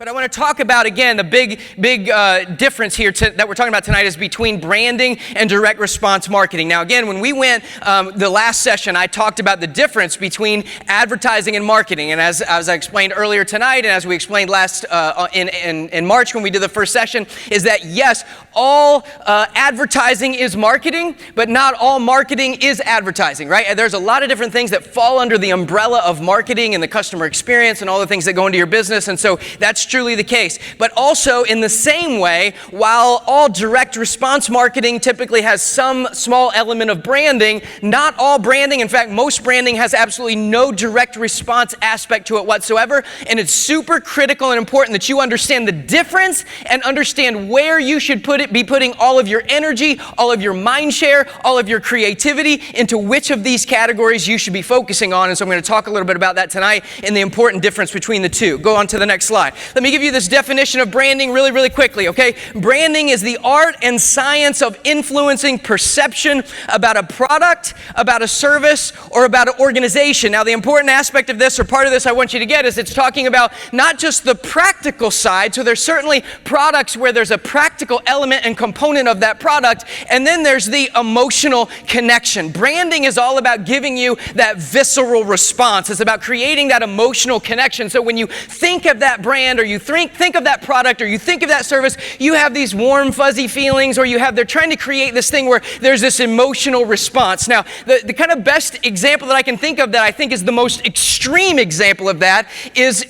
But I want to talk about, again, the big difference here that we're talking about tonight is between branding and direct response marketing. Now, again, when we went the last session, I talked about the difference between advertising and marketing. And as I explained earlier tonight, and as we explained last in March when we did the first session, is that yes, all advertising is marketing, but not all marketing is advertising, right? And there's a lot of different things that fall under the umbrella of marketing and the customer experience and all the things that go into your business. And so that's truly the case. But also in the same way, while all direct response marketing typically has some small element of branding, not all branding, in fact, most branding has absolutely no direct response aspect to it whatsoever. And it's super critical and important that you understand the difference and understand where you should be putting all of your energy, all of your mind share, all of your creativity into which of these categories you should be focusing on. And so I'm going to talk a little bit about that tonight and the important difference between the two. Go on to the next slide. Let me give you this definition of branding really quickly, okay? Branding is the art and science of influencing perception about a product, about a service, or about an organization. Now, the important aspect of this, or part of this I want you to get, is it's talking about not just the practical side. So there's certainly products where there's a practical element and component of that product, and then there's the emotional connection. Branding is all about giving you that visceral response. It's about creating that emotional connection. So when you think of that brand, or you think of that product, or you think of that service, you have these warm, fuzzy feelings, or they're trying to create this thing where there's this emotional response. Now, the kind of best example that I can think of that I think is the most extreme example of that is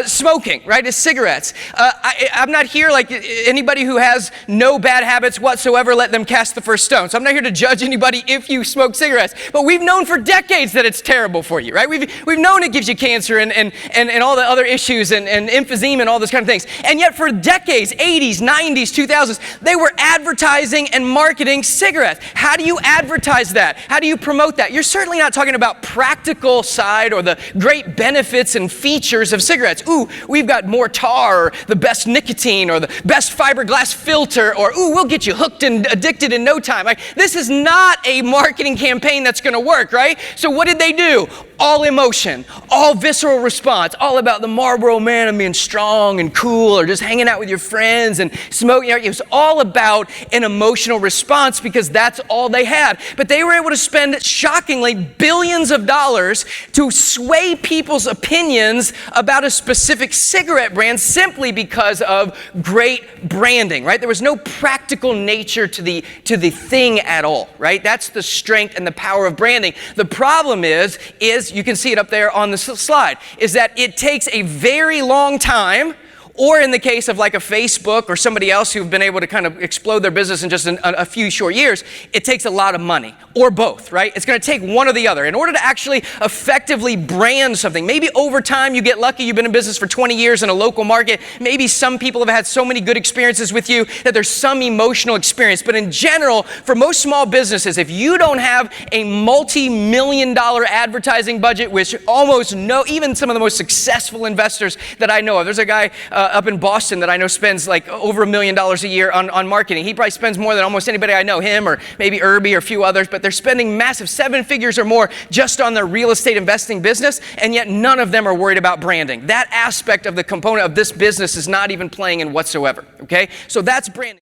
smoking, right? Is cigarettes. I'm not here like anybody who has no bad habits whatsoever, let them cast the first stone. So I'm not here to judge anybody if you smoke cigarettes, but we've known for decades that it's terrible for you, right? We've known it gives you cancer and all the other issues and emphysema and all those kind of things. And yet for decades, 80s, 90s, 2000s, they were advertising and marketing cigarettes. How do you advertise that? How do you promote that? You're certainly not talking about practical side or the great benefits and features of cigarettes. Ooh, we've got more tar, or the best nicotine, or the best fiberglass filter, or ooh, we'll get you hooked and addicted in no time. Like, this is not a marketing campaign that's going to work, right? So what did they do? All emotion, all visceral response, all about the Marlboro Man and being strong and cool, or just hanging out with your friends and smoking. It was all about an emotional response because that's all they had. But they were able to spend, shockingly, billions of dollars to sway people's opinions about a specific cigarette brand simply because of great branding, right? There was no practical nature to the thing at all, right? That's the strength and the power of branding. The problem is you can see it up there on the slide, is that it takes a very long time, or in the case of like a Facebook or somebody else who've been able to kind of explode their business in just a few short years, it takes a lot of money, or both, right? It's going to take one or the other. In order to actually effectively brand something, maybe over time you get lucky, you've been in business for 20 years in a local market, maybe some people have had so many good experiences with you that there's some emotional experience. But in general, for most small businesses, if you don't have a multi-million-dollar advertising budget, which almost even some of the most successful investors that I know of, there's a guy up in Boston that I know spends like over $1 million a year on marketing. He probably spends more than almost anybody I know, him or maybe Irby or a few others, but they're spending massive 7 figures or more just on their real estate investing business, and yet none of them are worried about branding. That aspect of the component of this business is not even playing in whatsoever, okay? So that's branding.